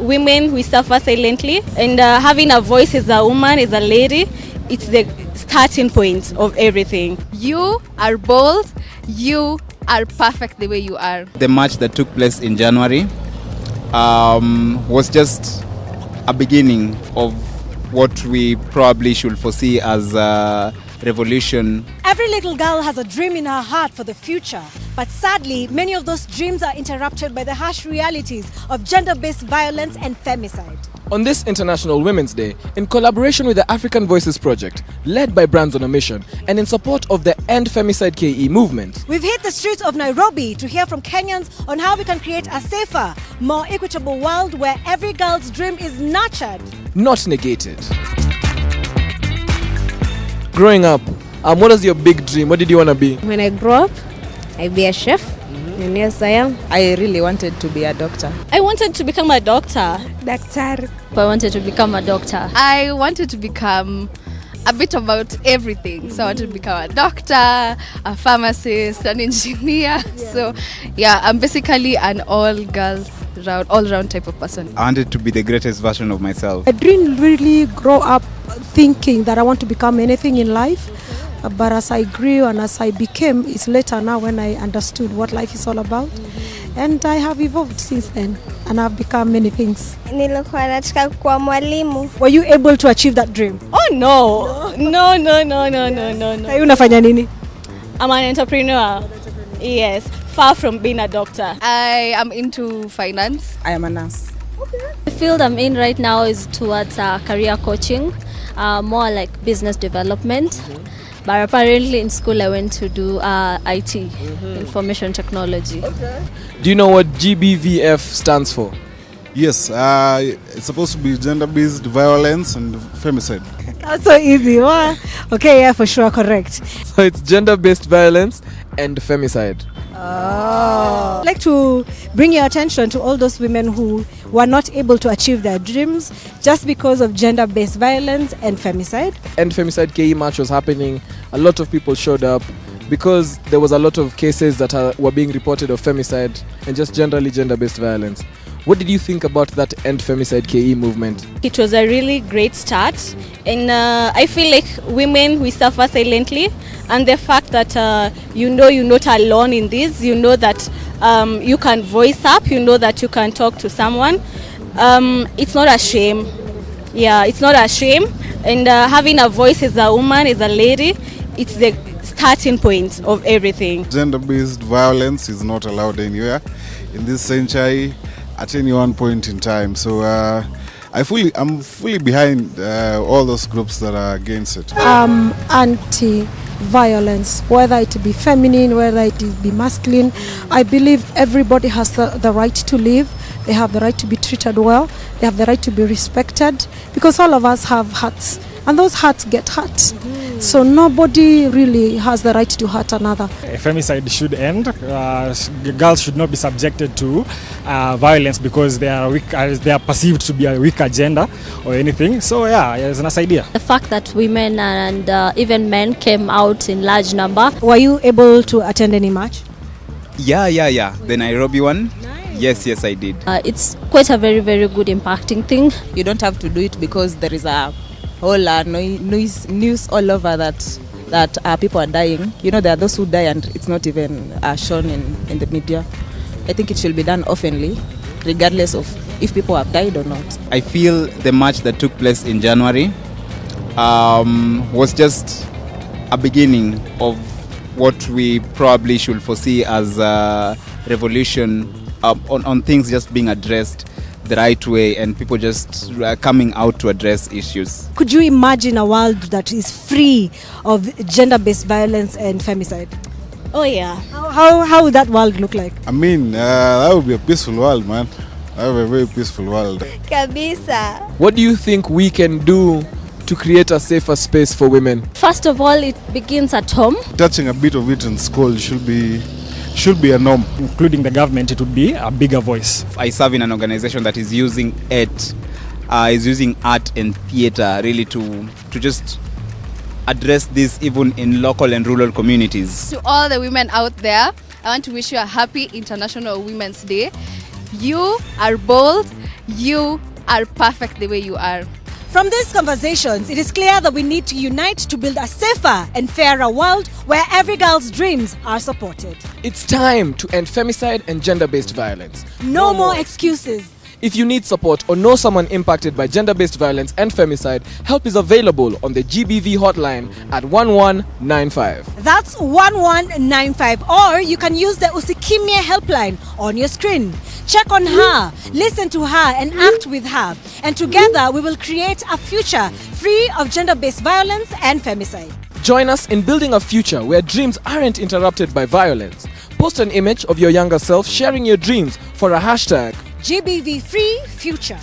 women, we suffer silently, and having a voice as a woman, as a lady, it's the starting point of everything. You are bold. You are perfect the way you are. The march that took place in January was just a beginning of what we probably should foresee as a revolution. Every little girl has a dream in her heart for the future, but sadly, many of those dreams are interrupted by the harsh realities of gender-based violence and femicide. On this International Women's Day, in collaboration with the African Voices Project, led by Brands on a Mission, and in support of the End Femicide KE movement, We've hit the streets of Nairobi to hear from Kenyans on how we can create a safer, more equitable world where every girl's dream is nurtured, not negated. Growing up, what was your big dream? What did you want to be? When I grow up, I'll be a chef. And yes, I am. I really wanted to be a doctor. I wanted to become a doctor. Doctor. I wanted to become a doctor. I wanted to become a bit about everything. So I wanted to become a doctor, a pharmacist, an engineer. So yeah, I'm basically an all-round type of person. I wanted to be the greatest version of myself. I didn't really grow up thinking that I want to become anything in life. But as I grew and as I became, it's later now when I understood what life is all about. And I have evolved since then and I've become many things. Nilikuwa nataka kuwa mwalimu. Were you able to achieve that dream? Oh no. No. Sasa unafanya nini? I'm an entrepreneur. Yes, far from being a doctor. I am into finance. I am a nurse. The field I'm in right now is towards career coaching, more like business development. But apparently in school I went to do IT, information technology. Do you know what GBVF stands for? Yes, it's supposed to be gender-based violence and femicide. That's so easy. Wow. Okay, yeah, for sure, correct. So it's gender-based violence and femicide. I'd like to bring your attention to all those women who were not able to achieve their dreams just because of gender-based violence and femicide. End Femicide KE march was happening. A lot of people showed up because there was a lot of cases that were being reported of femicide and just generally gender-based violence. What did you think about that End Femicide KE movement? It was a really great start, and I feel like women, we suffer silently, and the fact that you're not alone in this, you know that you can voice up, you know that you can talk to someone. It's not a shame. Yeah, it's not a shame, and having a voice as a woman, as a lady, it's the starting point of everything. Gender-based violence is not allowed anywhere in this century at any one point in time. So I'm fully behind all those groups that are against it. Anti-violence, whether it be feminine, whether it be masculine. I believe everybody has the right to live. They have the right to be treated well. They have the right to be respected, because all of us have hearts, and those hearts get hurt. So nobody really has the right to hurt another. Femicide should end. Girls should not be subjected to violence because they are weak, they are perceived to be a weaker gender or anything. So yeah, it's a nice idea. The fact that women and even men came out in large number. Were you able to attend any march? Yeah. The Nairobi one. Nice. Yes, I did. It's quite a very, very good impacting thing. You don't have to do it because there is a whole news all over that people are dying. You know, there are those who die and it's not even shown in the media. I think it should be done oftenly, regardless of if people have died or not. I feel the march that took place in January was just a beginning of what we probably should foresee as a revolution on things just being addressed the right way and people just coming out to address issues. Could you imagine a world that is free of gender-based violence and femicide? Oh yeah. How would that world look like? I mean, that would be a peaceful world, man. That would be a very peaceful world. Kabisa. What do you think we can do to create a safer space for women? First of all, it begins at home. Touching a bit of it in school should be a norm. Including the government, it would be a bigger voice. I serve in an organization that is using art and theater really to just address this even in local and rural communities. To all the women out there, I want to wish you a happy International Women's Day. You are bold, You are perfect the way you are. From these conversations, it is clear that we need to unite to build a safer and fairer world where every girl's dreams are supported. It's time to end femicide and gender-based violence. No more excuses. If you need support or know someone impacted by gender-based violence and femicide, help is available on the GBV hotline at 1195. That's 1195, or you can use the Usikimye helpline on your screen. Check on her, listen to her, and act with her. And together we will create a future free of gender-based violence and femicide. Join us in building a future where dreams aren't interrupted by violence. Post an image of your younger self sharing your dreams for a hashtag GBV-free future.